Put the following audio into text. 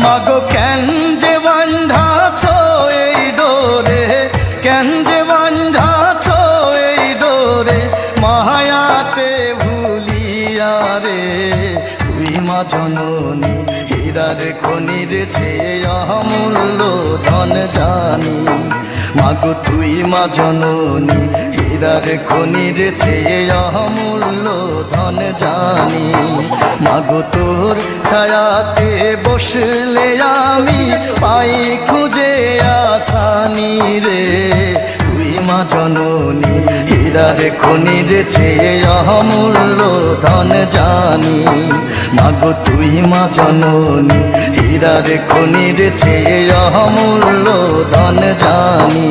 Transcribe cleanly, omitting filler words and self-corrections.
মাগো কেন যে বান্ধাছ এই ডোরে, কেন যে বান্ধাছ এই ডোরে, মায়াতে ভুলিয়া রে। তুই মা জননী হীরার খনির চেয়ে অমূল্য ধন জানি। মাগো তুই মা জননী হীরার খনির চেয়ে অমূল্য ধন জানি। মাগো তোর ছায়াতে বসলে আমি পাই খুঁজে আসানি রে। তুই মা জননী হীরার খনির চেয়ে অমূল্য ধন জানি। মাগো তুই মা জননী হীরার খনির চেয়ে অমূল্য ধন জানি।